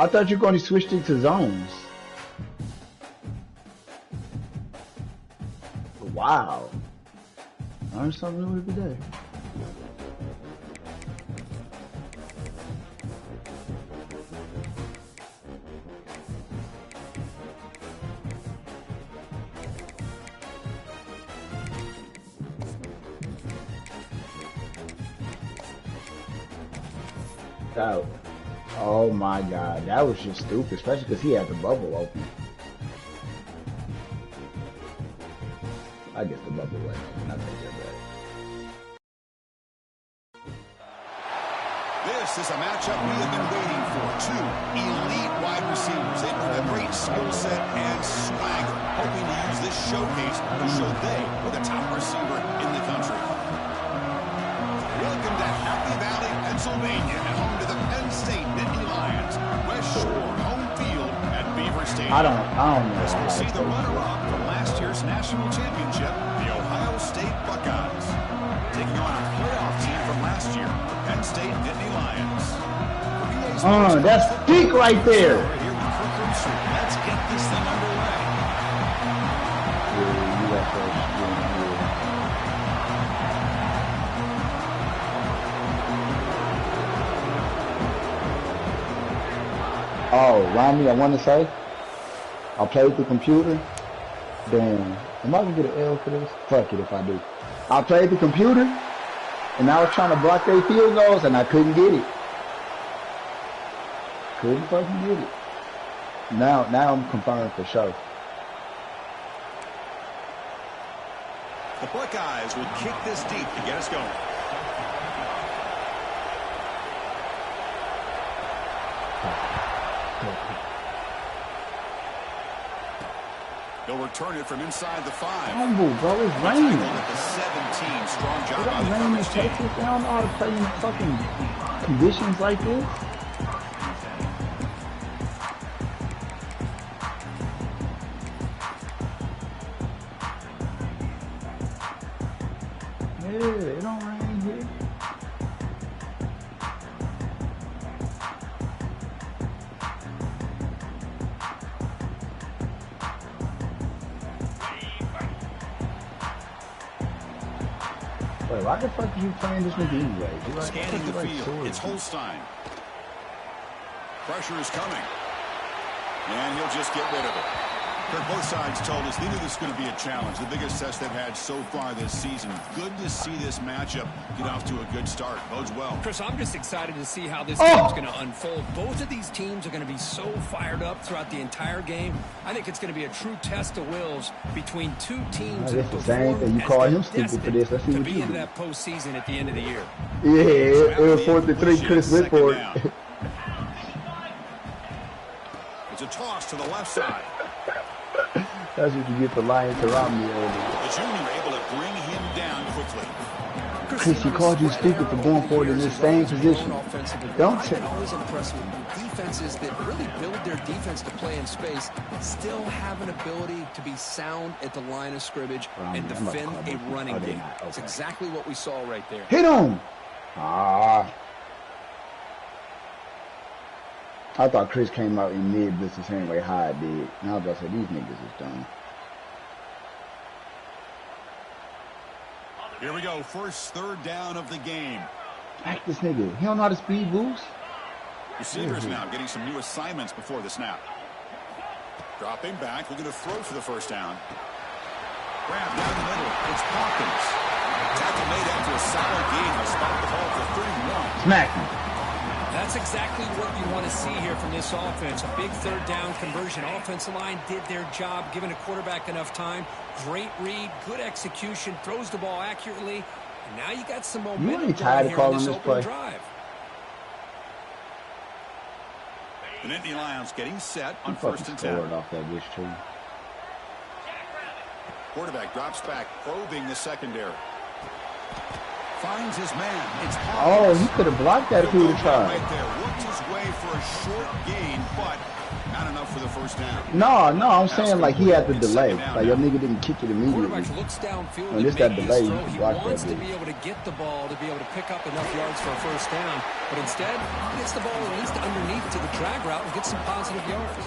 I thought you were going to switch it to zones. Wow. I learned something new every day. That, oh my God, that was just stupid, especially because he had the bubble open. I guess the bubble wasn't open. I think they're bad. This is a matchup we have been waiting for. Two elite wide receivers. They bring a great skill set and swagger, hoping to use this showcase to show they are the top receiver in the country. Welcome to Happy Valley, Pennsylvania, and home to the Penn State Nittany Lions. West Shore home field at Beaver Stadium. I don't know. As we'll see the runner-up from last year's national championship, the Ohio State Buckeyes, taking on a playoff team from last year, the Penn State Nittany Lions. That's peak right there. Let's get this thing underway. Oh, Rami, I want to say, I played the computer. Damn, am I gonna get an L for this? Fuck it if I do. I played the computer, and I was trying to block their field goals, and I couldn't get it. Couldn't fucking get it. Now I'm confirmed for sure. The Buckeyes will kick this deep to get us going. They'll return it from inside the 5. Humble, bro, it's raining. At the 17, strong job by the Rain in coverage team. Texas. They don't know how to play in fucking conditions like this. Yeah, it don't rain here. Wait, why the fuck are you playing this nigga anyway? Like, scanning the field, it's Holstein. Pressure is coming. And he'll just get rid of it. Kirk, both sides told us they knew this was going to be a challenge. The biggest test they've had so far this season. Good to see this matchup get off to a good start. Bodes well. Chris, I'm just excited to see how this game's going to unfold. Both of these teams are going to be so fired up throughout the entire game. I think it's going to be a true test of wills between two teams that the same thing. You call him stupid for this. Let's see what you do. To be in that postseason at the end of the year. Yeah, it was 4-3. Chris Whitford. It's a toss to the left side. That's what you get for lying to Romney earlier. The junior able to bring him down quickly. Chris, he called you stupid for going forward in this same position. Don't say. I'm always impressed with defenses that really build their defense to play in space, still have an ability to be sound at the line of scrimmage and defend a running game. That's exactly what we saw right there. Hit him! Ah. I thought Chris came out in mid blitz the same way Hyde did. Now I was about to say, these niggas is dumb. Here we go, first third down of the game. Like this nigga, he don't know how to speed boost. Receivers now getting some new assignments before the snap. Dropping back, looking to throw for the first down. Grab down the middle, it's Hawkins. Tackle made after a solid gain. A spot the ball for 31. Smack him. That's exactly what you want to see here from this offense. A big third down conversion. Offensive line did their job, giving a quarterback enough time. Great read, good execution, throws the ball accurately. And now you got some momentum. You ain't tired of calling this play. Drive. The Nittany Lions getting set on first and 10. Off that wish tree. Quarterback drops back, probing the secondary. Finds his man. It's Oh, he could have blocked that if he would have tried. Right there. Worked his way for a short gain, but not enough for the first down. No, I'm saying like he had the delay. Like your nigga didn't kick it immediately. Quarterback looks downfield When and it's that makes delay, his you throw. can He block that wants to dude. be able to get the ball to be able to pick up enough yards for a first down, but instead he gets the ball at least underneath to the drag route and gets some positive yards.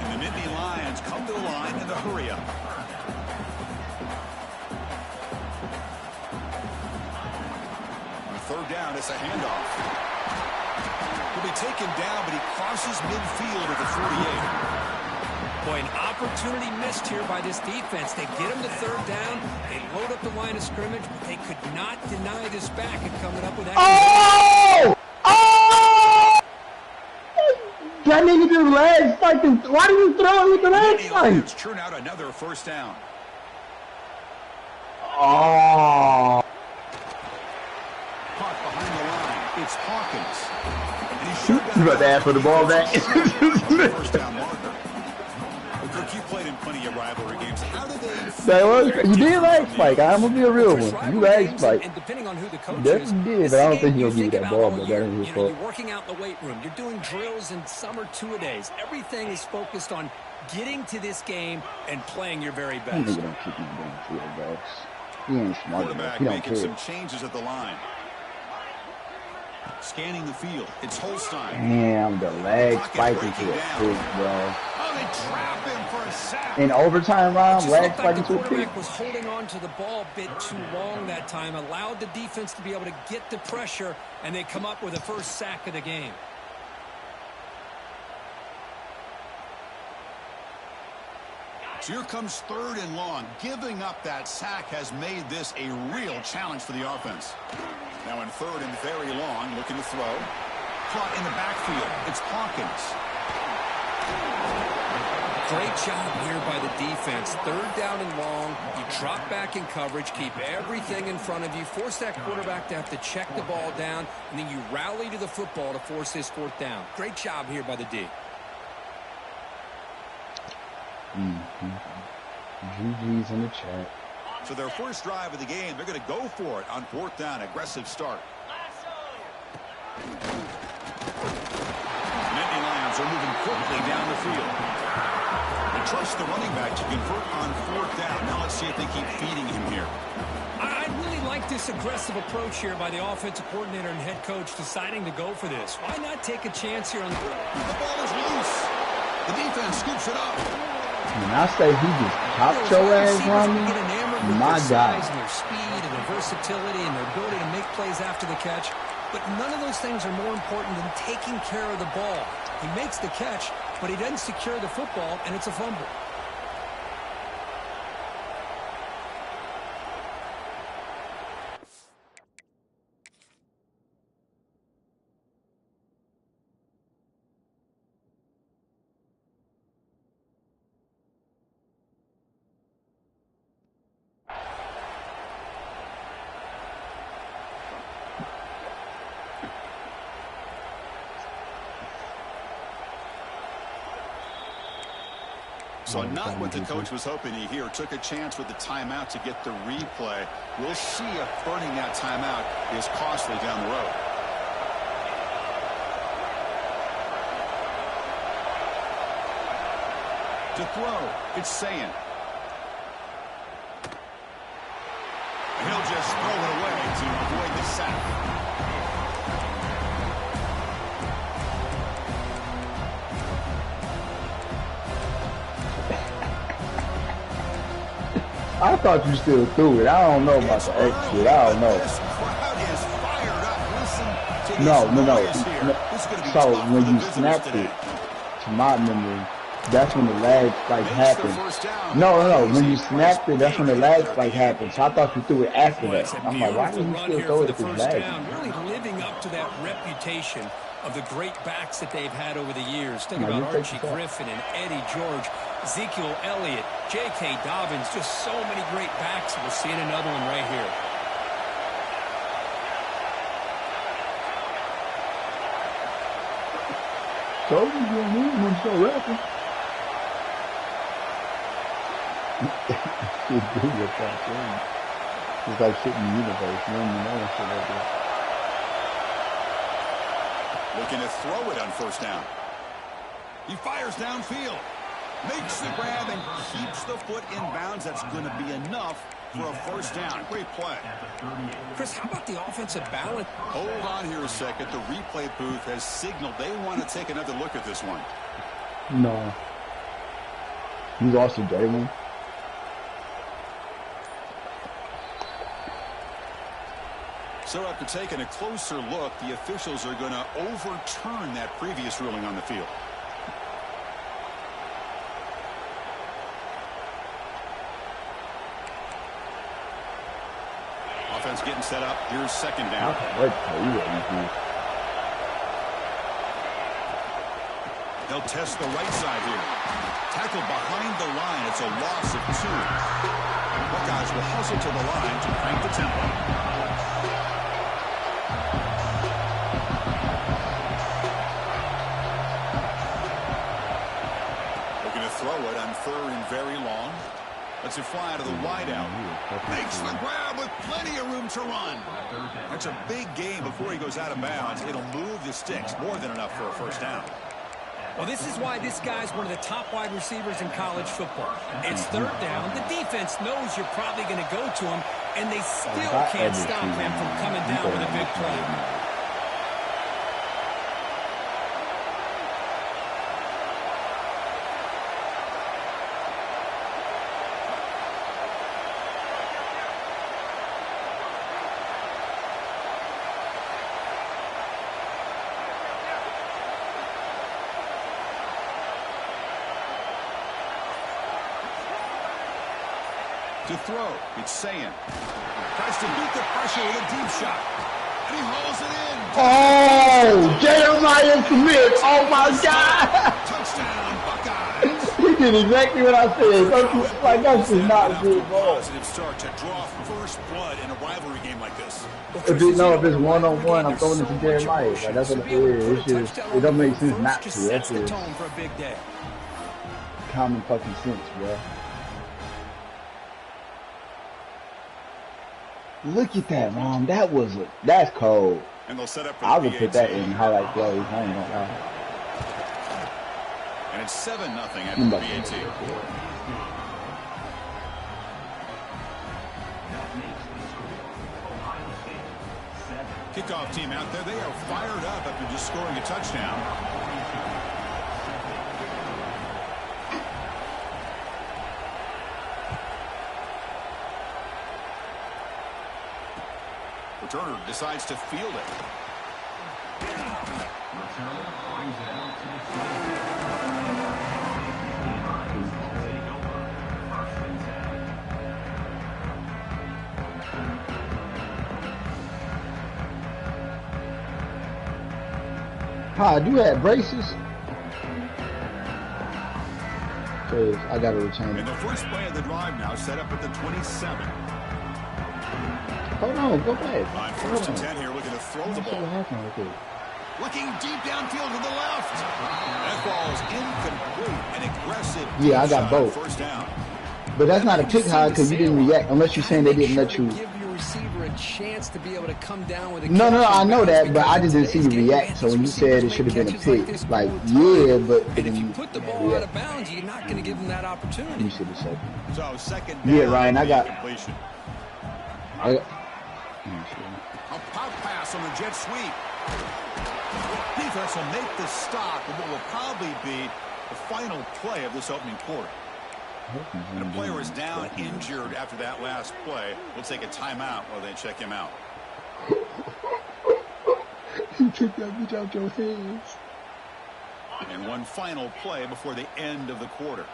And the Nittany Lions come to the line in the hurry up. On third down, it's a handoff. He'll be taken down, but he crosses midfield at the 48. Boy, an opportunity missed here by this defense. They get him to third down. They load up the line of scrimmage, but they could not deny this back and coming up with that. Oh! Oh! That nigga just leg spiked. Why do you throw it with the leg spike? Churn out another first down. Oh! Caught behind the line. It's Hawkins. And he's You about to ask for the ball back? First down marker. Cook, you played in plenty of rivalry games. How did they? You did leg spike. I'm gonna be a real one. You leg spike. And depending on who the coach Yes, is, you did, this but I don't is a think game he'll give you that about ball, all but year. that ain't his fault. You're working out in the weight room. You're doing drills in summer two-a-days. Everything is focused on getting to this game and playing your very That best. nigga don't kick him down field, bro. He ain't smart enough. Quarterback He don't making care. some changes at the line. Scanning the field. It's Holstein. Damn, the leg spiking to a pick, bro. Oh, they trap him for a sack. In overtime round, Just leg looked like spiking the to a pick. quarterback was holding on to the ball a bit too long that time, allowed the defense to be able to get the pressure, and they come up with the first sack of the game. So here comes third and long. Giving up that sack has made this a real challenge for the offense. Now in third and very long, looking to throw. Caught in the backfield. It's Hawkins. Great job here by the defense. Third down and long. You drop back in coverage, keep everything in front of you, force that quarterback to have to check the ball down, and then you rally to the football to force this fourth down. Great job here by the D. GG's in the chat. So their first drive of the game, they're going to go for it on fourth down. Aggressive start. Nittany Lions are moving quickly down the field. They trust the running back to convert on fourth down. Now let's see if they keep feeding him here. I really like this aggressive approach here by the offensive coordinator and head coach deciding to go for this. Why not take a chance here on the... The ball is loose. The defense scoops it up. When I say he just popped your ass, Ronnie, my God. And their speed and their versatility and their ability to make plays after the catch. But none of those things are more important than taking care of the ball. He makes the catch, but he doesn't secure the football, and it's a fumble. So not what the coach was hoping to hear. Took a chance with the timeout to get the replay. We'll see if burning that timeout is costly down the road. To throw, it's Sayin. He'll just throw it away to avoid the sack. I thought you still threw it. I don't know about the exit. I don't know. This crowd is fired up. Listen to these No. boys here. This is going to be So tough when for the you visitors snapped today. it, to my memory, that's when the lag spike Makes the happened. first down. No. When you snapped it, that's when the lag spike happened. So I thought you threw it after Boy, that. it's a I'm like, why beautiful did you run still here throw for it the if it's first lag? down, really living up to that reputation of the great backs that they've had over the years. Think No, about you take Archie the shot. Griffin and Eddie George, Ezekiel Elliott, J.K. Dobbins, just so many great backs. We're seeing another one right here. Told you you're moving when so rapid. It's like shit in the universe. You don't even know shit like that. Looking to throw it on first down. He fires downfield. Makes the grab and keeps the foot in bounds. That's going to be enough for a first down. Great play. Chris, how about the offensive balance? Hold on here a second. The replay booth has signaled they want to take another look at this one. No. You lost to Jalen. So after taking a closer look, the officials are going to overturn that previous ruling on the field. Offense getting set up. Here's second down. They'll test the right side here. Tackle behind the line. It's a loss of 2. Buckeyes will hustle to the line to crank the tempo. Looking to throw it on 3rd and very long. Lets it fly out of the wideout. Makes the grab with plenty of room to run. That's a big gain before he goes out of bounds. It'll move the sticks. More than enough for a first down. Well, this is why this guy's one of the top wide receivers in college football. It's 3rd down. The defense knows you're probably going to go to him, and they still can't stop him from coming down with a big play. To throw, it's Sayin. Tries to beat the pressure with a deep shot. And he hauls it in. Oh, Jeremiah Smith. Oh, my God. Touchdown, Buckeyes. He did exactly what I said. Like, that's just not a good ball. Positive start to draw first blood in a rivalry game like this. If it's one-on-one, I'm throwing it to Jeremiah. Like, that's what it is. It's just, it don't make sense not to. That's just common fucking sense, bro. Look at that, Mom. That's cold. And they'll set up for I would put that in highlight plays. I ain't gonna lie. And it's 7-0 after the BAT. Kickoff team out there. They are fired up after just scoring a touchdown. Turner decides to field it. Hi, do you have braces? Because I got to return it. And the first play of the drive now set up at the 27. Hold on, go back. On 1st and 10 here, looking to throw the ball. Looking deep downfield to the left. That ball is incomplete and aggressive. Yeah, I got both. First down. But that's not a pick high because you didn't react, unless you're saying they didn't let you. Give your receiver a chance to be able to come down with a No, I know that, but I just didn't see you react. So when you said it should have been a pick, like, yeah, but and if you put the ball out of bounds, you're not going to give them that opportunity. You should have said that. So second down. Yeah, Ryan, I got. Completion. A pop pass on the jet sweep. Defense will make the stop, and what will probably be the final play of this opening quarter. And a player is down injured after that last play. We'll take a timeout while they check him out. You took that bitch out your hands. And one final play before the end of the quarter.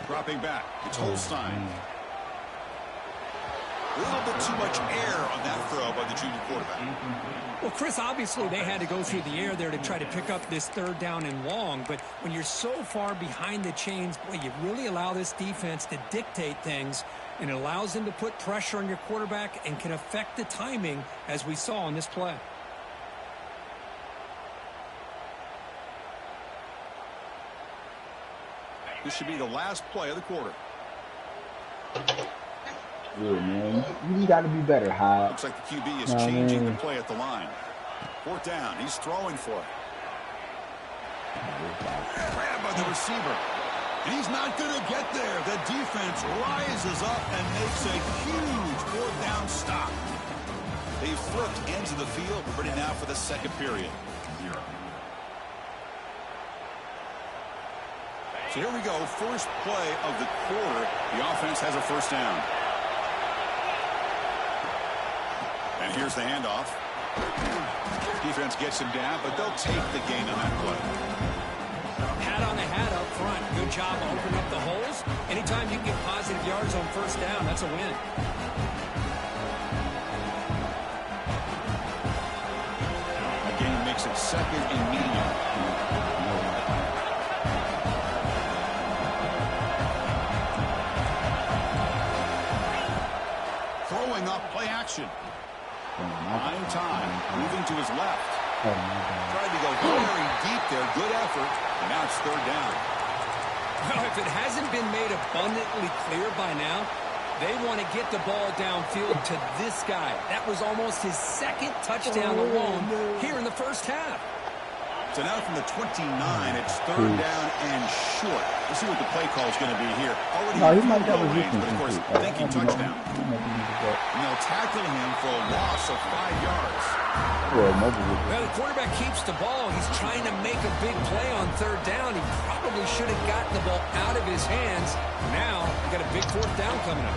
Dropping back, it's Holstein. A little bit too much air on that throw by the junior quarterback. Well, Chris, obviously they had to go through the air there to try to pick up this 3rd down and long, but when you're so far behind the chains, boy, you really allow this defense to dictate things, and it allows them to put pressure on your quarterback and can affect the timing, as we saw on this play. This should be the last play of the quarter. Yeah, man. You got to be better, Hyde. Looks like the QB is changing the play at the line. 4th down. He's throwing for it. Grabbed by the receiver. And he's not going to get there. The defense rises up and makes a huge 4th down stop. They've flipped ends of the field, ready now for the second period. So here we go. First play of the quarter. The offense has a 1st down. And here's the handoff. Defense gets him down, but they'll take the gain on that play. Hat on the hat up front. Good job opening up the holes. Anytime you can get positive yards on 1st down, that's a win. A gain makes it 2nd and medium. Throwing up play action. Prime time, moving to his left. Tried to go very deep there. Good effort. And now it's 3rd down. Well, if it hasn't been made abundantly clear by now, they want to get the ball downfield to this guy. That was almost his 2nd touchdown alone here in the 1st half. So now from the 29, it's 3rd down and short. Let's see what the play call is going to be here. Already in field goal range, but of course, thinking touchdown. And they'll tackle him for a loss of 5 yards. Well, the quarterback keeps the ball. He's trying to make a big play on 3rd down. He probably should have gotten the ball out of his hands. Now, we got a big 4th down coming up.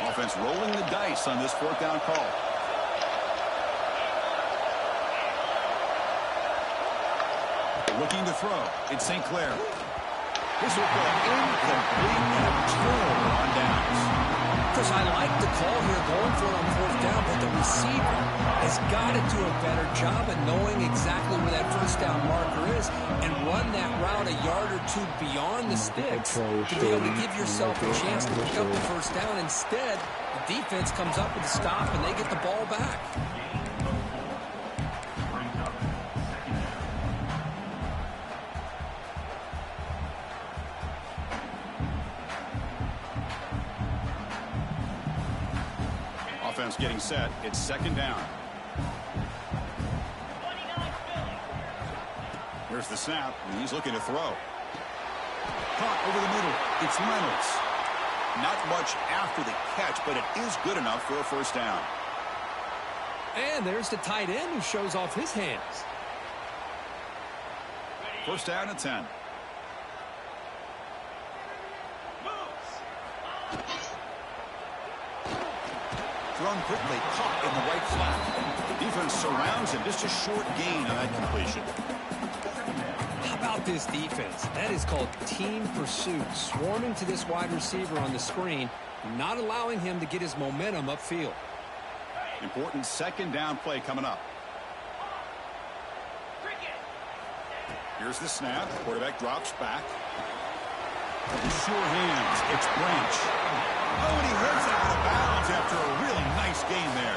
Offense rolling the dice on this 4th down call. Looking to throw. It's St. Clair. This will go incomplete and a turnover on downs. Chris, I like the call here going for it on 4th down, but the receiver has got to do a better job of knowing exactly where that 1st down marker is and run that route a yard or 2 beyond the sticks to be able to give yourself a chance to pick up the 1st down. Instead, the defense comes up with a stop and they get the ball back. Offense getting set. It's 2nd down. Here's the snap, and he's looking to throw. Caught over the middle. It's Reynolds. Not much after the catch, but it is good enough for a 1st down. And there's the tight end who shows off his hands. 1st down and 10. Thrown quickly, caught in the right flat. The defense surrounds him. Just a short gain on that completion. How about this defense? That is called team pursuit. Swarming to this wide receiver on the screen, not allowing him to get his momentum upfield. Important 2nd down play coming up. Here's the snap. Quarterback drops back. With sure hands, it's Branch. Oh, and he heads out of bounds after a really nice gain there.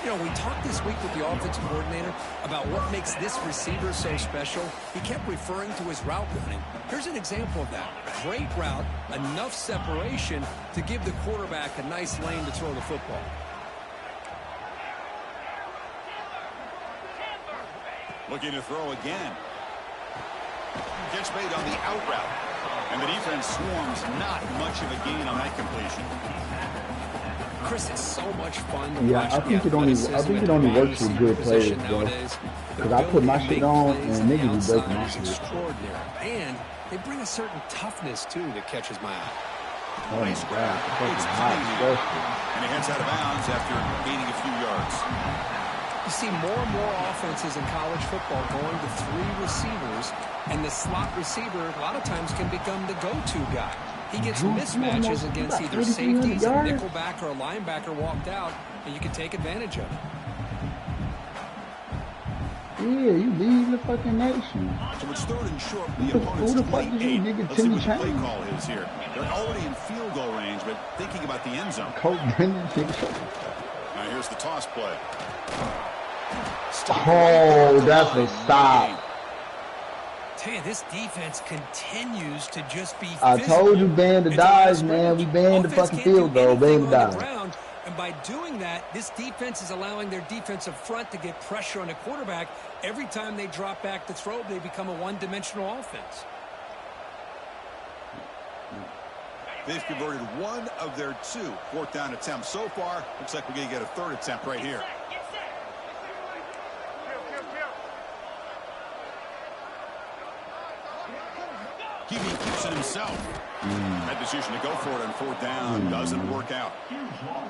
You know, we talked this week with the offensive coordinator about what makes this receiver so special. He kept referring to his route running. Here's an example of that. Great route, enough separation to give the quarterback a nice lane to throw the football. Looking to throw again. Catch made on the out route. And the defense swarms, not much of a gain on that completion. Chris, it's so much fun to watch. I think it only works with good players, bro. Because I put my shit on and niggas be breaking my shit. Extraordinary. And they bring a certain toughness too that catches my eye. Nice grab. It's hot. And he heads out of bounds after gaining a few yards. You see more and more offenses in college football going to 3 receivers, and the slot receiver a lot of times can become the go-to guy. He gets mismatches against either safeties, a nickelback, or a linebacker walked out, and you can take advantage of it. Yeah, you lead the fucking nation. So it's 3rd and short. The opponent's 28. Let's see what the play call is here. They're already in field goal range, but thinking about the end zone. Now here's the toss play. Oh, that's a stop. Tell you, this defense continues to just be I told you, ban the dives, man. We banned the fucking field goal, ban the dive. And by doing that, this defense is allowing their defensive front to get pressure on the quarterback. Every time they drop back to throw, they become a one-dimensional offense. They've converted one of their 2 fourth down attempts so far. Looks like we're going to get a 3rd attempt right here. QB keeps it himself. That decision to go for it on 4th down doesn't work out.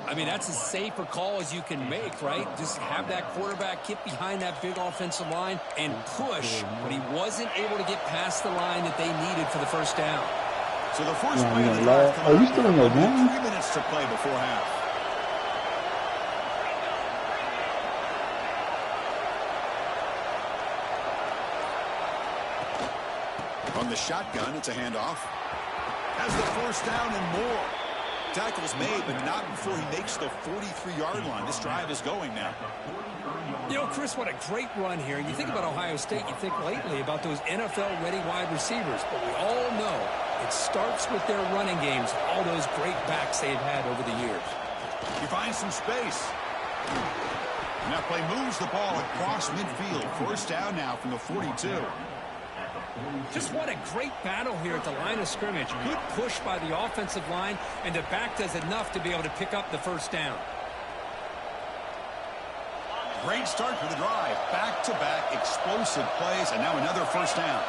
I mean, that's as safe a call as you can make, right? Just have that quarterback get behind that big offensive line and push, but he wasn't able to get past the line that they needed for the 1st down. So the first play of the drive Are you still in your game? 3 minutes to play before half. From the shotgun, it's a handoff. Has the 1st down and more. Tackle's made, but not before he makes the 43-yard line. This drive is going now. You know, Chris, what a great run here. You think about Ohio State, you think lately about those NFL-ready wide receivers, but we all know it starts with their running games, all those great backs they've had over the years. He finds some space. And that play moves the ball across midfield. 1st down now from the 42. Just what a great battle here at the line of scrimmage. Good push by the offensive line, and the back does enough to be able to pick up the 1st down. Great start for the drive. Back-to-back explosive plays, and now another 1st down.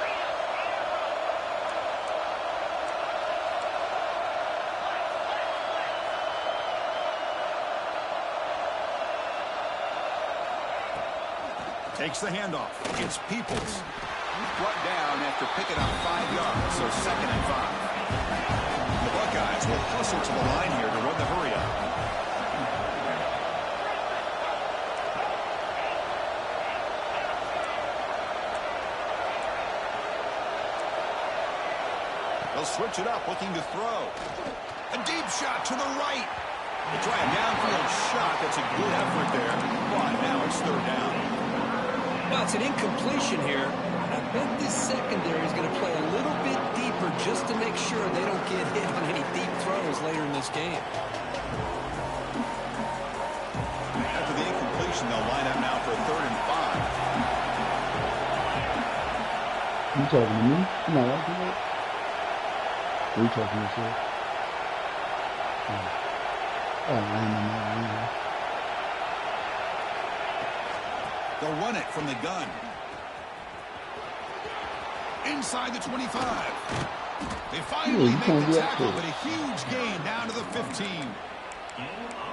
Takes the handoff. It's Peoples. Brought down after picking up 5 yards, so 2nd and 5. The Buckeyes will hustle to the line here to run the hurry-up. They'll switch it up, looking to throw. A deep shot to the right. They try a downfield shot. That's a good effort there, but now it's 3rd down. Well, it's an incompletion here. I bet this secondary is going to play a little bit deeper just to make sure they don't get hit on any deep throws later in this game. After the incompletion, they'll line up now for a 3rd and 5. You talking to me? No, are you talking to yourself? Oh, I know. They'll run it from the gun. Inside the 25. They finally make the tackle, but a huge gain down to the 15.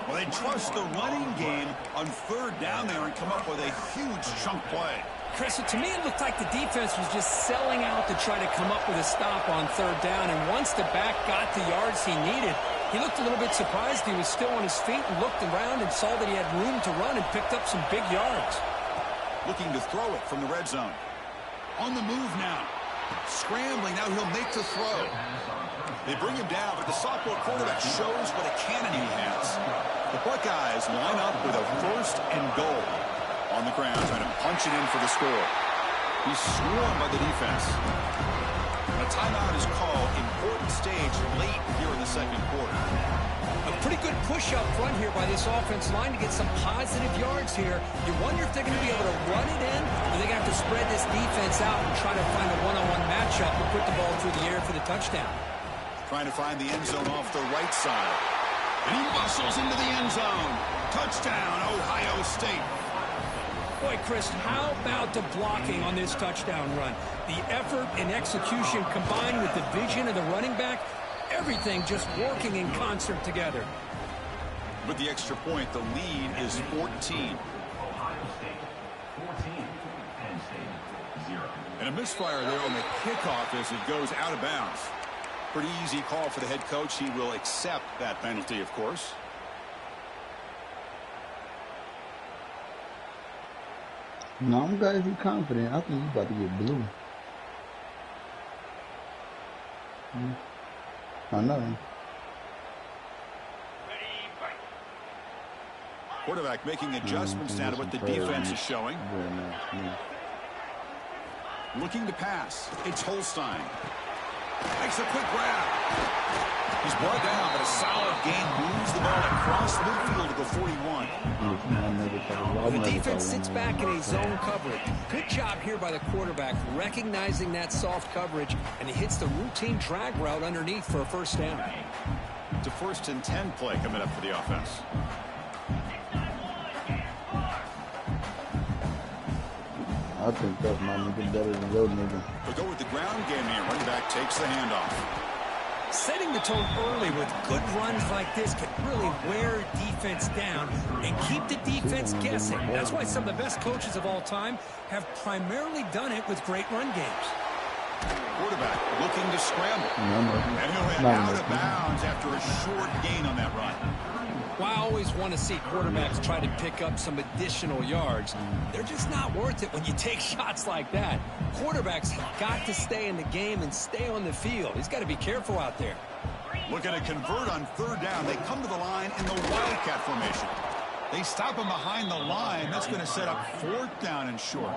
Well, they trust the running game on 3rd down there and come up with a huge chunk play. Chris, to me, it looked like the defense was just selling out to try to come up with a stop on 3rd down. And once the back got the yards he needed, he looked a little bit surprised. He was still on his feet and looked around and saw that he had room to run and picked up some big yards. Looking to throw it from the red zone. On the move now. Scrambling, now he'll make the throw. They bring him down, but the sophomore quarterback shows what a cannon he has. The Buckeyes line up with a 1st and goal. On the ground, trying to punch it in for the score. He's swarmed by the defense. A timeout is called. Important stage late here in the 2nd quarter. A pretty good push up front here by this offense line to get some positive yards here. You wonder if they're going to be able to run it in, or they're going to have to spread this defense out and try to find a one-on-one matchup and put the ball through the air for the touchdown. Trying to find the end zone off the right side. And he muscles into the end zone. Touchdown, Ohio State. Boy, Chris, how about the blocking on this touchdown run? The effort and execution combined with the vision of the running back, everything just working in concert together. With the extra point, the lead is 14. And a misfire there on the kickoff as it goes out of bounds. Pretty easy call for the head coach. He will accept that penalty, of course. No, I'm glad you're confident. I think you're about to get blue. I know. Quarterback making adjustments now to what the defense is showing. Looking to pass. It's Holstein. Makes a quick grab. He's brought down, but a solid gain moves the ball across midfield to go 41. The defense sits back in a zone coverage. Good job here by the quarterback, recognizing that soft coverage, and he hits the routine drag route underneath for a first down. It's a 1st and 10 play coming up for the offense. I think that's my nigga better than your nigga. We'll go with the ground game here. Running back takes the handoff. Setting the tone early with good runs like this can really wear defense down and keep the defense guessing. That's why some of the best coaches of all time have primarily done it with great run games. Quarterback looking to scramble. And he'll head out of bounds after a short gain on that run. Well, I always want to see quarterbacks try to pick up some additional yards. They're just not worth it when you take shots like that. Quarterbacks have got to stay in the game and stay on the field. He's got to be careful out there. Looking to convert on 3rd down. They come to the line in the Wildcat formation. They stop him behind the line. That's going to set up 4th down and short.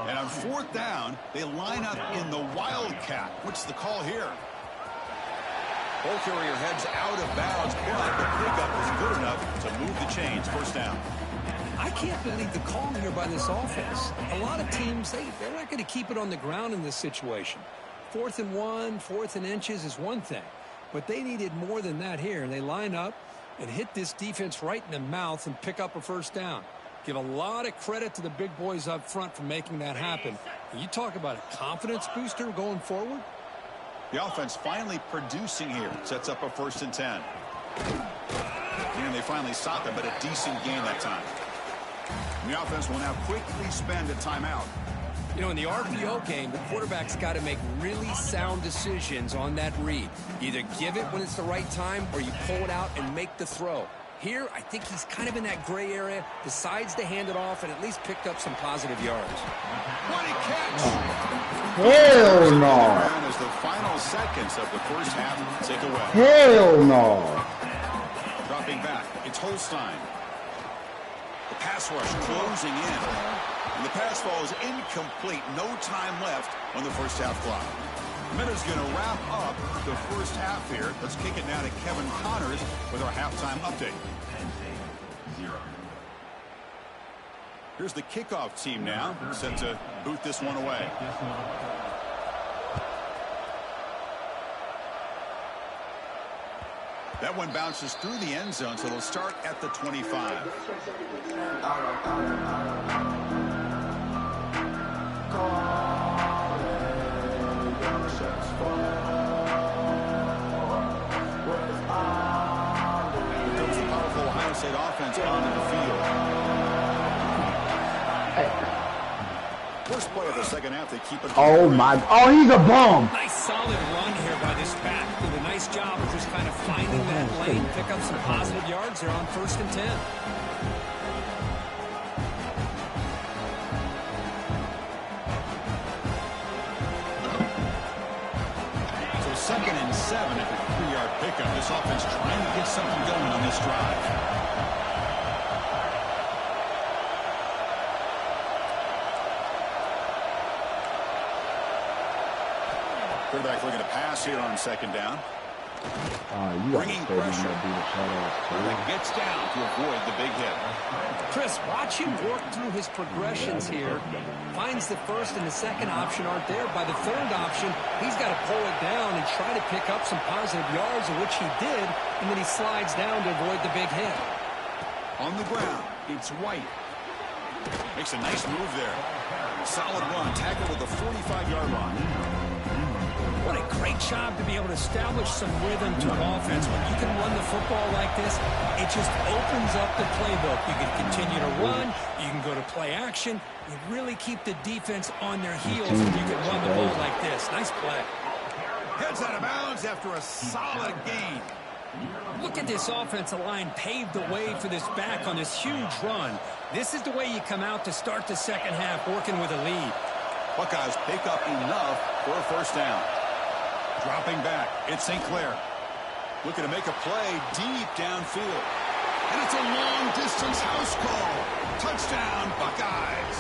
And on 4th down, they line up in the Wildcat. What's the call here? Ball carrier heads out of bounds, but the pickup is good enough to move the chains. 1st down. I can't believe the call here by this offense. A lot of teams, they're not going to keep it on the ground in this situation. 4th and 1, 4th and inches is one thing. But they needed more than that here. And they line up and hit this defense right in the mouth and pick up a 1st down. Give a lot of credit to the big boys up front for making that happen. And you talk about a confidence booster going forward. The offense finally producing here. Sets up a 1st and 10. And they finally stopped them, but a decent gain that time. And the offense will now quickly spend a timeout. You know, in the RPO game, the quarterback's got to make really sound decisions on that read. Either give it when it's the right time or you pull it out and make the throw. Here, I think he's kind of in that gray area, decides to hand it off, and at least picked up some positive yards. What a catch! Hell no! As the final seconds of the 1st half take away. Hell no! Dropping back, it's Holstein. The pass rush closing in. And the pass ball is incomplete. No time left on the 1st half clock. Minuta's going to wrap up the 1st half here. Let's kick it now to Kevin Connors with our halftime update. Here's the kickoff team now, set to boot this one away. That one bounces through the end zone, so it'll start at the 25. Comes the powerful Ohio State offense onto the field. First play of the 2nd half, they keep it. Oh my! Oh, he's a bum. Nice solid run here by this back. Did a nice job of just kind of finding that lane, pick up some positive yards there on 1st and 10. So 2nd and 7 after the 3-yard pickup. This offense trying to get something going on this drive. Quarterback looking to pass here on 2nd down. You got Bringing to stay pressure. Quarterback Gets down to avoid the big hit. Chris, watch him work through his progressions here. Finds the 1st and the 2nd option aren't there. By the 3rd option, he's got to pull it down and try to pick up some positive yards, of which he did, and then he slides down to avoid the big hit. On the ground, it's White. Makes a nice move there. Solid run, tackled at the 45-yard line. What a great job to be able to establish some rhythm to an offense. When you can run the football like this, it just opens up the playbook. You can continue to run. You can go to play action. You really keep the defense on their heels when you can run the ball like this. Nice play. Heads out of bounds after a solid gain. Look at this offensive line paved the way for this back on this huge run. This is the way you come out to start the 2nd half, working with a lead. Buckeyes pick up enough for a 1st down. Dropping back, it's St. Clair. Looking to make a play deep downfield. And it's a long-distance house call. Touchdown, Buckeyes.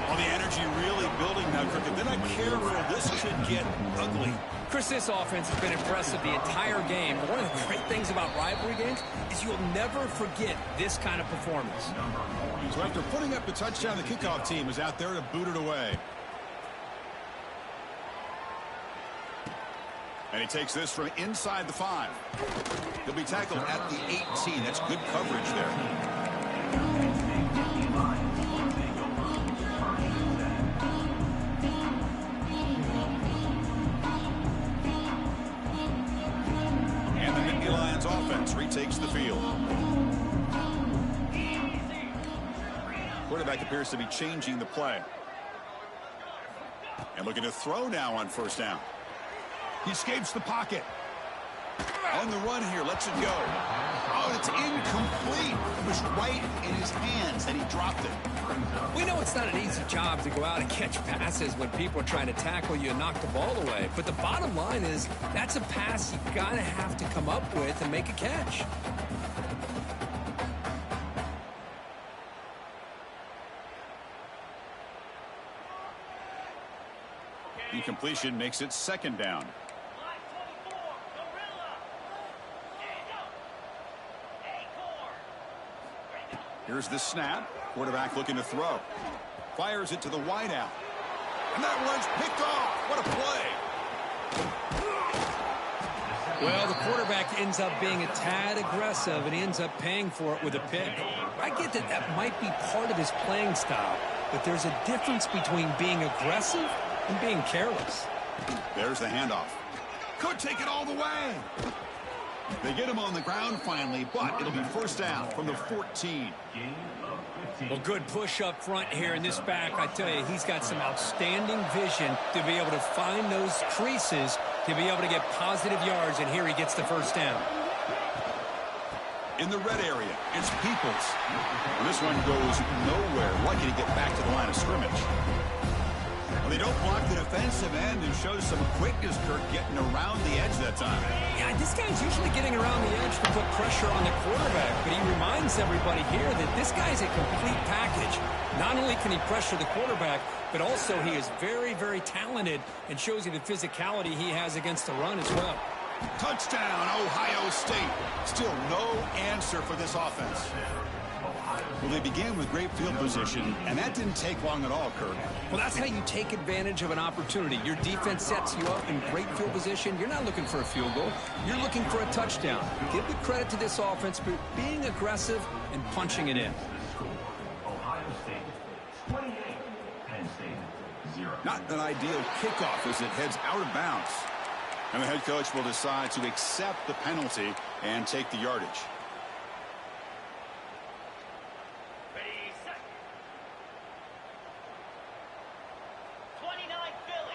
Well, the energy really building now, Kirk. If they're not careful, this could get ugly. Chris, this offense has been impressive the entire game. But one of the great things about rivalry games is you'll never forget this kind of performance. So after putting up the touchdown, the kickoff team is out there to boot it away. And he takes this from inside the 5. He'll be tackled at the 18. That's good coverage there. Offense retakes the field. Quarterback appears to be changing the play. And looking to throw now on first down. He escapes the pocket. On the run here, lets it go. Oh, it's incomplete. It was right in his hands, and he dropped it. We know it's not an easy job to go out and catch passes when people are trying to tackle you and knock the ball away. But the bottom line is that's a pass you gotta have to come up with and make a catch. Incompletion makes it second down. Here's the snap. Quarterback looking to throw. Fires it to the wideout. And that one's picked off. What a play. Well, the quarterback ends up being a tad aggressive, and he ends up paying for it with a pick. I get that that might be part of his playing style, but there's a difference between being aggressive and being careless. There's the handoff. Could take it all the way. They get him on the ground finally, but it'll be first down from the 14. Well, good push up front here in this back. I tell you, he's got some outstanding vision to be able to find those creases, to be able to get positive yards, and here he gets the first down. In the red area, it's Peoples. And this one goes nowhere. Lucky to get back to the line of scrimmage. Well, they don't block the defensive end and show some quickness, Kirk, getting around the edge that time. Yeah, this guy's usually getting around the edge to put pressure on the quarterback, but he reminds everybody here that this guy's a complete package. Not only can he pressure the quarterback, but also he is very, very talented and shows you the physicality he has against the run as well. Touchdown, Ohio State. Still no answer for this offense. Well, they began with great field position, and that didn't take long at all, Kirk. Well, that's how you take advantage of an opportunity. Your defense sets you up in great field position. You're not looking for a field goal. You're looking for a touchdown. Give the credit to this offense for being aggressive and punching it in. Not an ideal kickoff as it heads out of bounds. And the head coach will decide to accept the penalty and take the yardage.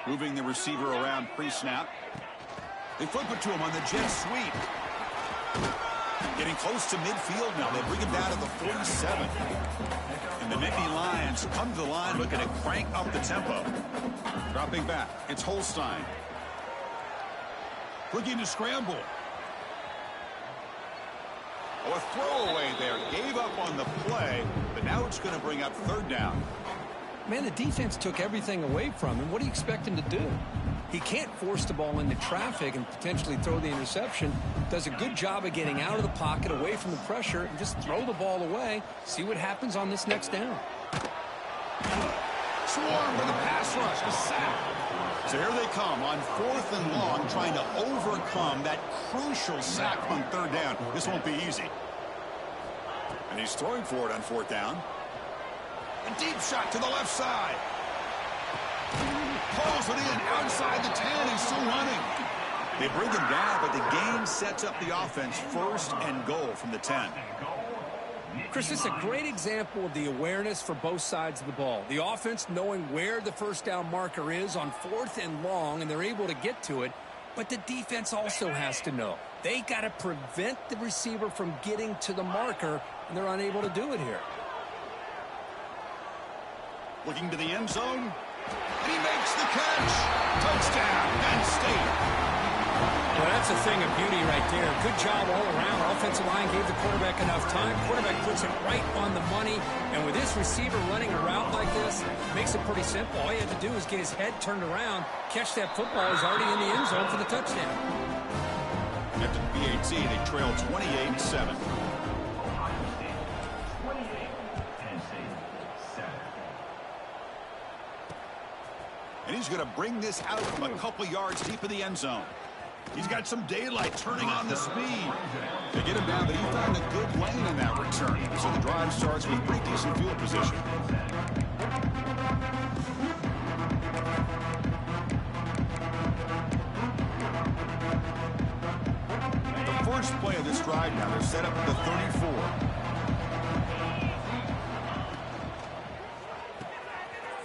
Moving the receiver around pre-snap. They flip it to him on the jet sweep. Getting close to midfield now. They bring him down to the 47. And the Nittany Lions come to the line looking to crank up the tempo. Dropping back. It's Holstein. Looking to scramble. Oh, a throwaway there. Gave up on the play, but now it's going to bring up third down. Man, the defense took everything away from him. What do you expect him to do? He can't force the ball into traffic and potentially throw the interception. Does a good job of getting out of the pocket, away from the pressure, and just throw the ball away. See what happens on this next down. Swarm with a pass rush, a sack. So here they come on 4th and long, trying to overcome that crucial sack on third down. This won't be easy. And he's throwing for it on 4th down. A deep shot to the left side. Pulls it in outside the 10. He's still running. They bring him down, but the game sets up the offense 1st and goal from the 10. Chris, this is a great example of the awareness for both sides of the ball. The offense knowing where the first down marker is on 4th and long, and they're able to get to it. But the defense also has to know. They got to prevent the receiver from getting to the marker, and they're unable to do it here. Looking to the end zone, and he makes the catch. Touchdown, Penn State. Well, that's That's a thing of beauty right there. Good job all around. Offensive line gave the quarterback enough time. Quarterback puts it right on the money. And with this receiver running a route like this, it makes it pretty simple. All you have to do is get his head turned around, catch that football. He's already in the end zone for the touchdown. After the PAT, they trail 28-7. And he's going to bring this out from a couple yards deep in the end zone. He's got some daylight turning on the speed. They get him down, but he found a good lane in that return. So the drive starts with pretty decent field position. The first play of this drive now, they're set up at the 34.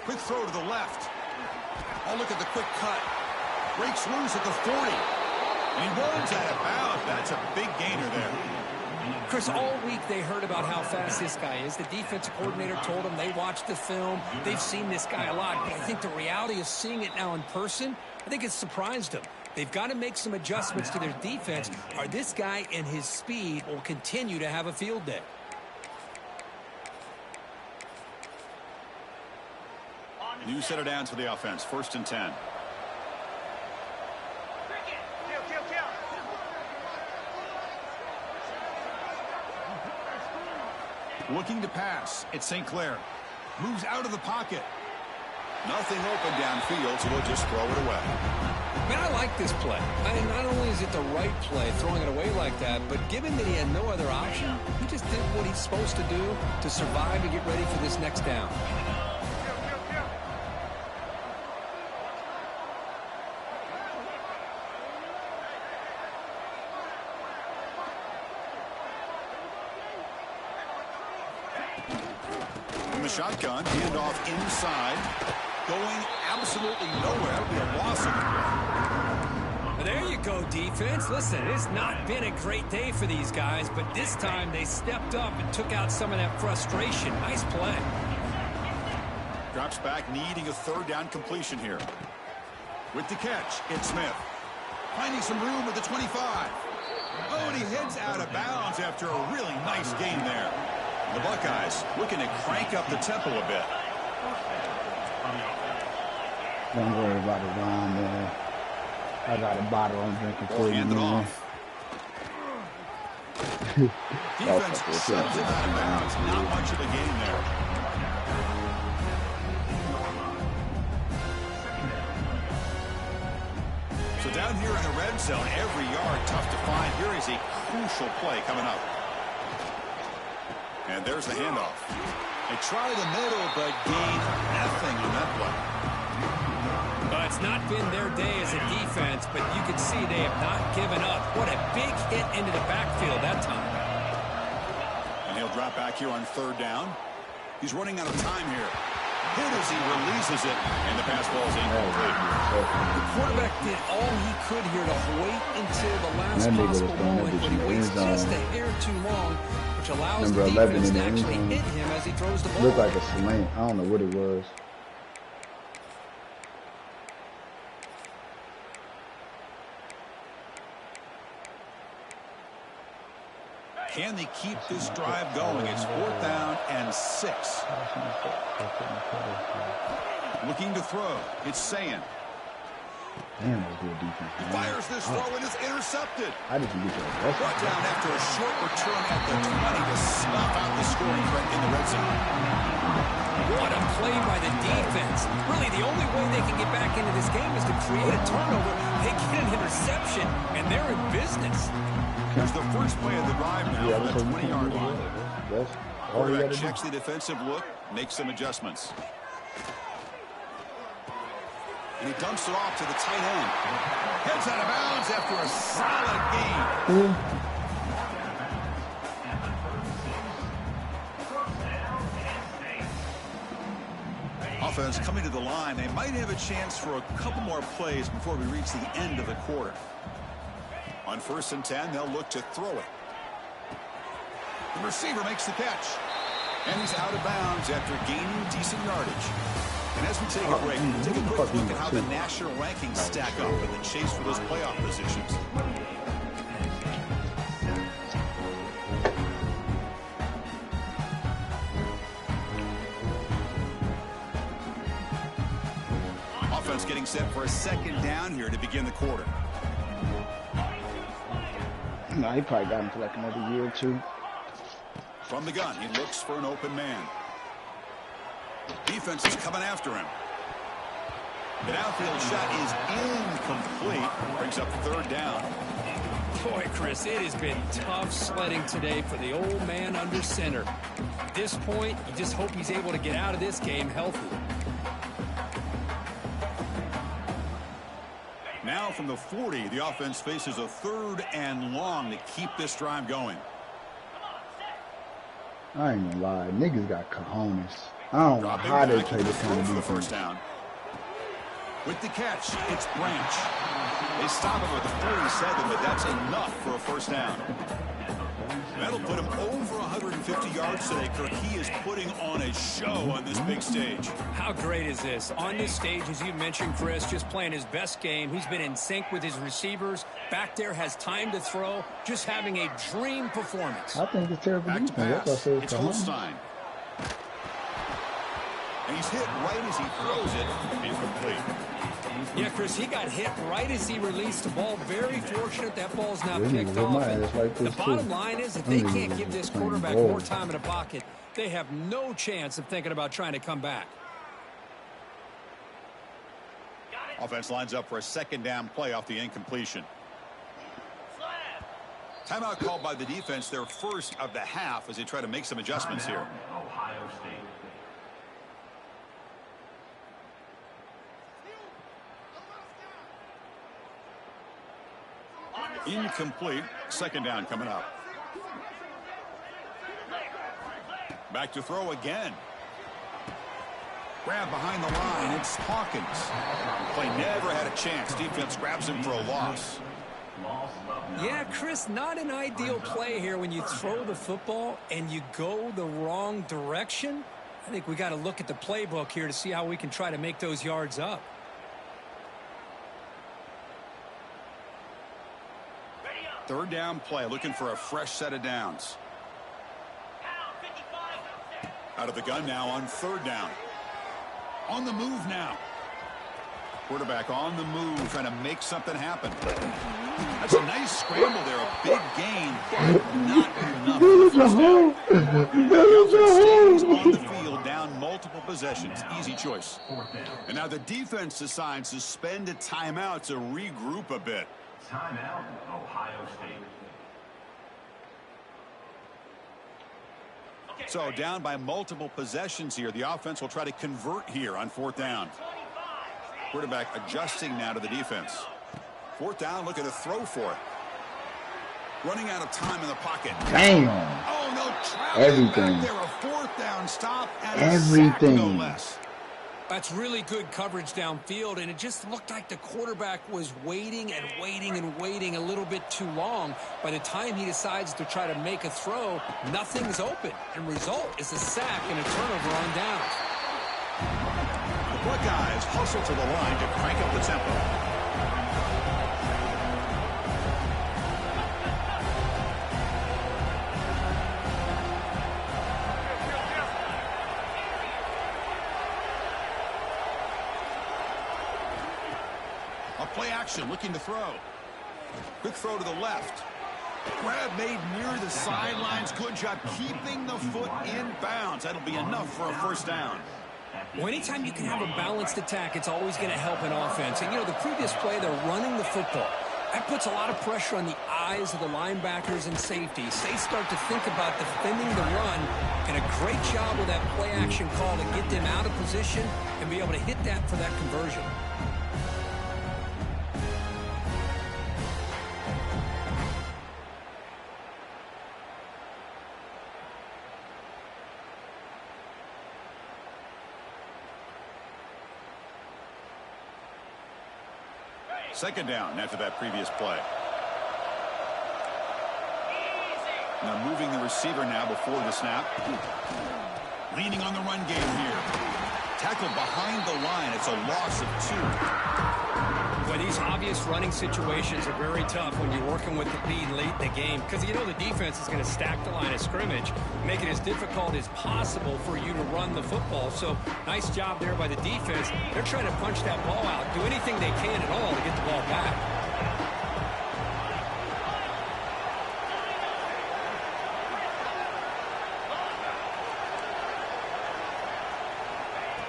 Quick throw to the left. Oh, look at the quick cut. Breaks loose at the 40. And he runs out of bounds. That's a big gainer there. Chris, all week they heard about how fast this guy is. The defensive coordinator told them they watched the film. They've seen this guy a lot. But I think the reality of seeing it now in person, I think it's surprised them. They've got to make some adjustments to their defense, or this guy and his speed will continue to have a field day. New set of downs for the offense. 1st and 10. Looking to pass. It's St. Clair. Moves out of the pocket. Nothing open downfield, so he'll just throw it away. Man, I like this play. Not only is it the right play, throwing it away like that, but given that he had no other option, he just did what he's supposed to do to survive and get ready for this next down. The shotgun, handoff inside, going absolutely nowhere. That'll be a loss of the play. There you go, defense. Listen, it's not been a great day for these guys, but this time they stepped up and took out some of that frustration. Nice play. Drops back, needing a 3rd down completion here. With the catch, it's Smith. Finding some room at the 25. Oh, and he heads out of bounds after a really nice game there. The Buckeyes looking to crank up the tempo a bit. Don't worry about the rhyme, man. I got a bottle I'm drinking for you, Hand it man. off. Defense shoves it out of bounds. Not much of a gain there. So down here in the red zone, every yard tough to find. Here is a crucial play coming up. And there's the handoff. They try the middle, but gain nothing on that play. Well, it's not been their day as a defense, but you can see they have not given up. What a big hit into the backfield that time. And he'll drop back here on 3rd down. He's running out of time here. Hit as he releases it, and the pass ball is incomplete. The quarterback did all he could here to wait until the last possible moment, but he waits just a hair too long, which allows the defense to actually hit him as he throws the ball. Looked like a slant. I don't know what it was. Can they keep this drive going? It's 4th down and 6. Looking to throw. It's Sayan. Damn, that was good defense. He fires this throw and it's intercepted. I didn't get that. Brought down after a short return at the 20 to snuff out the scoring threat in the red zone. What a play by the defense. Really, the only way they can get back into this game is to create a turnover. They get an interception, and they're in business. Here's the first play of the drive now from the 20-yard line. Quarterback checks the defensive look, makes some adjustments. And he dumps it off to the tight end. Heads out of bounds after a solid gain. Offense coming to the line. They might have a chance for a couple more plays before we reach the end of the quarter. On 1st and 10, they'll look to throw it. The receiver makes the catch. And he's out of bounds after gaining decent yardage. And as we take a break, take a quick look at how the national rankings stack up in the chase for those playoff positions. getting set for a second down here to begin the quarter. No, he probably got him for like another year or two. From the gun, he looks for an open man. Defense is coming after him. An outfield shot is incomplete. Brings up third down. Boy, Chris, it has been tough sledding today for the old man under center. At this point, you just hope he's able to get out of this game healthy. Now from the 40, the offense faces a 3rd and long to keep this drive going. I ain't gonna lie, niggas got cojones. I don't know how they play this kind of defense. First down. With the catch, it's Branch. They stop him with a 47, but that's enough for a first down. That'll put him over 150 yards today. Kirk, he is putting on a show on this big stage. How great is this? On this stage, as you mentioned, Chris, just playing his best game. He's been in sync with his receivers. Back there, has time to throw. Just having a dream performance. I think it's terrible Back to defense. pass. It's Holstein. And he's hit right as he throws it. Incomplete. Yeah, Chris, he got hit right as he released the ball. Very fortunate that ball's not Really? picked With my off. ass like The this, bottom too. line is if they can't give this quarterback more time in the pocket, they have no chance of thinking about trying to come back. Offense lines up for a second down play off the incompletion. Timeout called by the defense, their first of the half, as they try to make some adjustments here. Ohio State. Incomplete. Second down coming up. Back to throw again. Grab behind the line. It's Hawkins. Play never had a chance. Defense grabs him for a loss. Yeah, Chris, not an ideal play here when you throw the football and you go the wrong direction. I think we got to look at the playbook here to see how we can try to make those yards up. Third down play, looking for a fresh set of downs. Out of the gun now on third down. On the move now. Quarterback on the move, trying to make something happen. That's a nice scramble there, a big gain, but not enough for the first down. The offense stays on the field, down multiple possessions. Easy choice. And now the defense decides to spend a timeout to regroup a bit. Timeout, Ohio State. So down by multiple possessions here. The offense will try to convert here on fourth down. Quarterback adjusting now to the defense. Fourth down, looking to throw for it. Running out of time in the pocket. Damn. Oh, no, Everything. back there, a fourth down stop and Everything. a sack, no less. That's really good coverage downfield, and it just looked like the quarterback was waiting and waiting and waiting a little bit too long. By the time he decides to try to make a throw, nothing's open. And result is a sack and a turnover on downs. The Buckeyes hustle to the line to crank up the tempo. Play action, looking to throw. Quick throw to the left. Grab made near the sidelines. Good job keeping the foot in bounds. That'll be enough for a first down. Well, anytime you can have a balanced attack, it's always going to help an offense. And, you know, the previous play, they're running the football. That puts a lot of pressure on the eyes of the linebackers and safeties. They start to think about defending the run, and a great job with that play action call to get them out of position and be able to hit that for that conversion. Second down after that previous play. Now moving the receiver now before the snap. Leaning on the run game here. Tackled behind the line. It's a loss of 2. But these those obvious running situations are very tough when you're working with the lead late in the game because you know the defense is going to stack the line of scrimmage, make it as difficult as possible for you to run the football. So nice job there by the defense. They're trying to punch that ball out, do anything they can at all to get the ball back.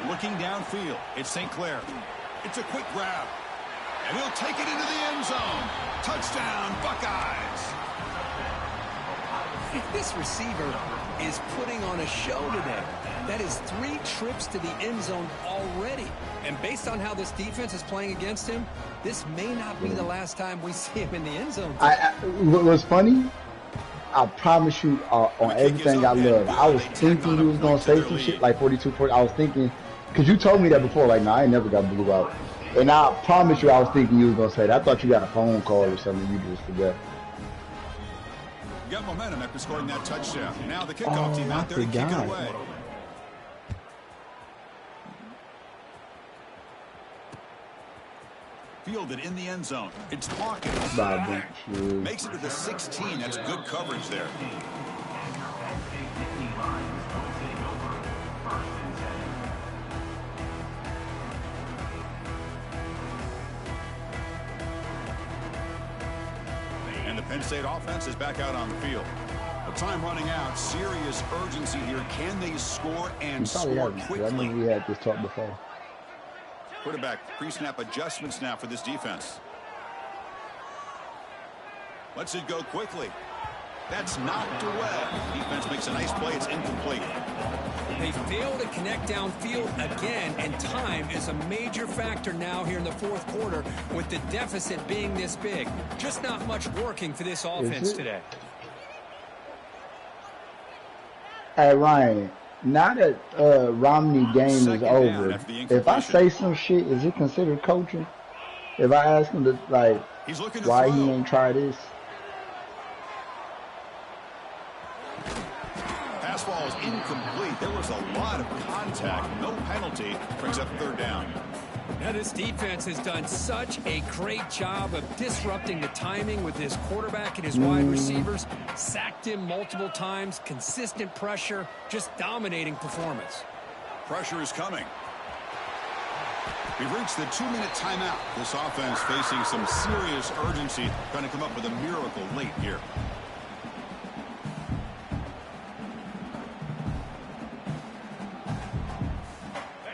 Looking downfield, it's St. Clair. It's a quick grab. And he'll take it into the end zone. Touchdown, Buckeyes. This receiver is putting on a show today. That is 3 trips to the end zone already. And based on how this defense is playing against him, this may not be the last time we see him in the end zone. What was funny, I promise you, on everything I love, I was thinking you was going to say some shit like 42-40. I was thinking, because you told me that before, like, nah, I ain't never got blew out. And I promise you I was thinking you was going to say that. I thought you got a phone call or something. You just forgot. Got momentum after scoring that touchdown. Now the kickoff team out there to kick it away. Fielded in the end zone. It's Hawkins. Makes it to the 16. That's good coverage there. And the Penn State offense is back out on the field. The time running out. Serious urgency here. Can they score and score quickly? I know we had this talk before. Quarterback pre-snap adjustments now for this defense. Lets it go quickly. That's knocked away. Defense makes a nice play. It's incomplete. They fail to connect downfield again, and time is a major factor now here in the fourth quarter with the deficit being this big. Just not much working for this offense today. Hey, Ryan, now that Romney game is over, if I say some shit, is it considered coaching? If I ask him to, like, why he ain't try this? Pass ball is incomplete. There was a lot of contact. No penalty. Brings up third down. Now this defense has done such a great job of disrupting the timing with his quarterback and his wide receivers. Sacked him multiple times. Consistent pressure. Just dominating performance. Pressure is coming. We've reached the 2-minute timeout. This offense facing some serious urgency, trying to come up with a miracle late here.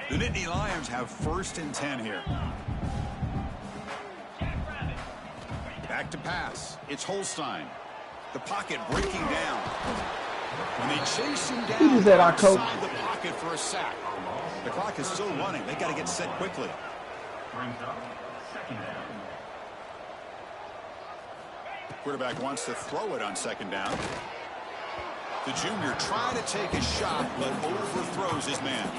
The Nittany Lions have 1st and 10 here. Back to pass. It's Holstein. The pocket breaking down. When they chase him down outside the pocket for a sack. The clock is still running. They got to get set quickly. Quarterback wants to throw it on 2nd down. The junior trying to take a shot, but overthrows his man.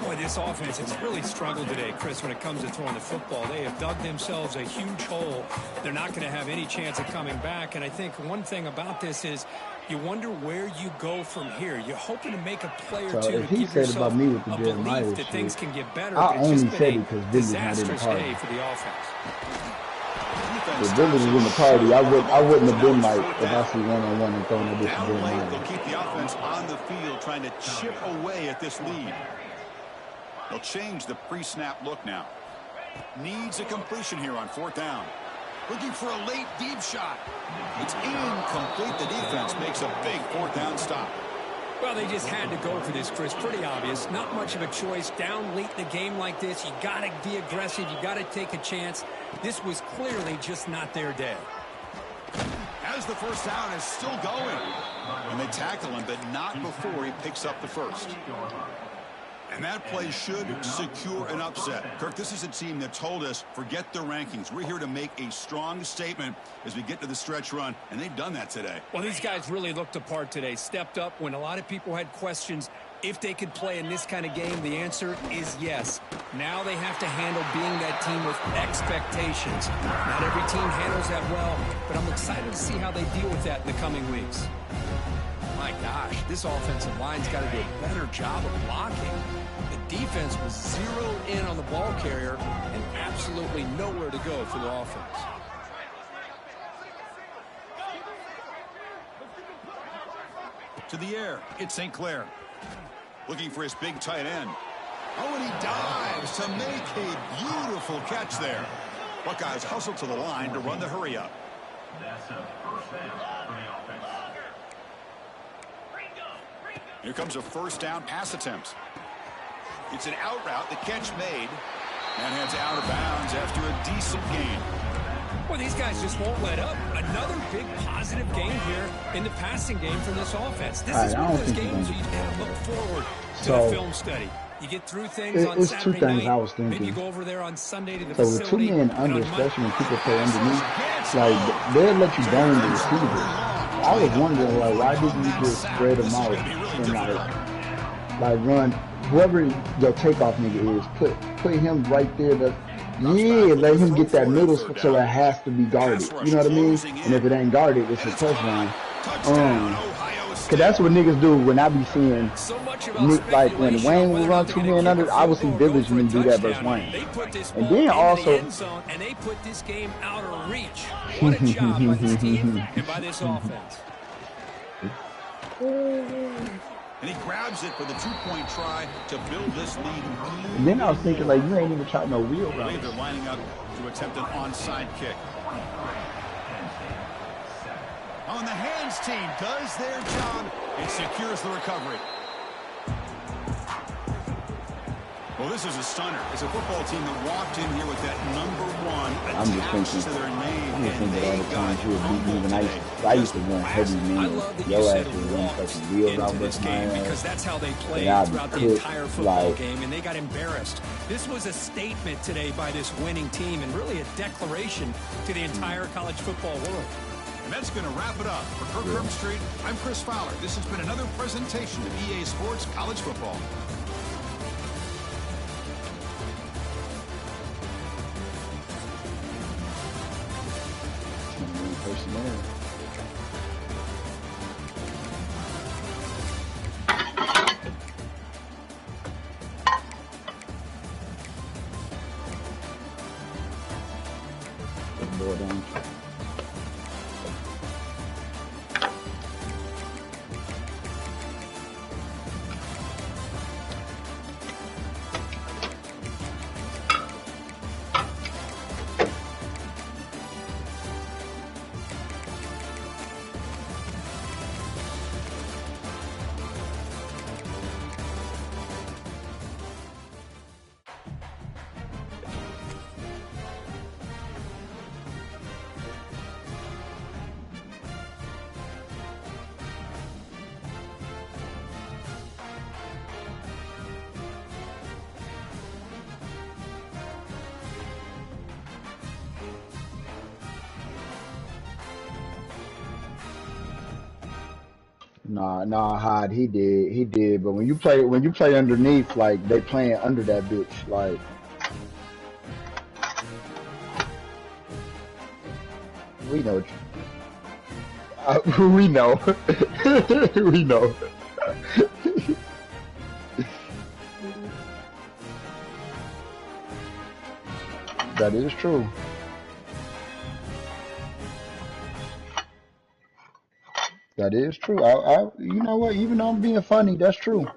Boy, this offense has really struggled today, Chris, when it comes to throwing the football. They have dug themselves a huge hole. They're not going to have any chance of coming back. And I think one thing about this is you wonder where you go from here. You're hoping to make a play or two to give yourself a belief that things can get better. I only said it because Billy's not in the party. For the offense. If Billy was in the party, I wouldn't have been like if I see one-on-one and throwing a bit of Billy. They'll keep the offense on the field trying to chip away at this lead. They'll change the pre-snap look now. Needs a completion here on 4th down. Looking for a late deep shot. It's incomplete. The defense makes a big 4th down stop. Well, they just had to go for this, Chris. Pretty obvious. Not much of a choice. Down late in the game like this, you got to be aggressive. You got to take a chance. This was clearly just not their day. As the 1st down is still going. And they tackle him, but not before he picks up the 1st. And that play should secure an upset. Kirk, this is a team that told us, forget the rankings. We're here to make a strong statement as we get to the stretch run, and they've done that today. Well, these guys really looked apart today. Stepped up when a lot of people had questions if they could play in this kind of game. The answer is yes. Now they have to handle being that team with expectations. Not every team handles that well, but I'm excited to see how they deal with that in the coming weeks. My gosh, this offensive line's got to do a better job of blocking. The defense was zeroed in on the ball carrier and absolutely nowhere to go for the offense. To the air, it's St. Clair. Looking for his big tight end. Oh, and he dives to make a beautiful catch there. Buckeyes hustle to the line to run the hurry up. That's a first down for the offense. Here comes a first down pass attempt. It's an out route, the catch made, and heads out of bounds after a decent gain. Well, these guys just won't let up. Another big positive game here in the passing game from this offense. This is one of those games where you got to look forward to the film study. You get through things on Saturday night. I was thinking. Maybe you go over there on Sunday to the so facility. So with 2 men under, especially when people play underneath, like, they'll let you burn the receivers. I was wondering, like, why didn't you just spread them out and, like run, whoever your takeoff nigga is, put him right there to, let him get that middle so it has to be guarded. You know what I mean? And if it ain't guarded, it's a touchdown. Cause that's what niggas do when I be seeing, like when Wayne will run 2 men under, I would see Division do that versus Wayne. And then also, and they put this game out of reach. What a job by this team and by this offense. And he grabs it for the 2-point try to build this lead. And then I was thinking, like, you ain't even tried no wheel route. I believe they're lining up to attempt an onside kick. On the hands team does their job. It secures the recovery. Well, this is a stunner. It's a football team that walked in here with that #1 attached to their name. I'm just thinking all the times you would beat me when I used to run heavy men. Your ass would run fucking wheels out this game because that's how they played throughout the entire football game, and they got embarrassed. This was a statement today by this winning team and really a declaration to the entire college football world. And that's going to wrap it up. For Kirk Herbstreit, I'm Chris Fowler. This has been another presentation of EA Sports College Football. Nah, Hod, he did. But when you play underneath, like they playing under that bitch, like we know, we know, we know. That is true. That is true. You know what? Even though I'm being funny, that's true.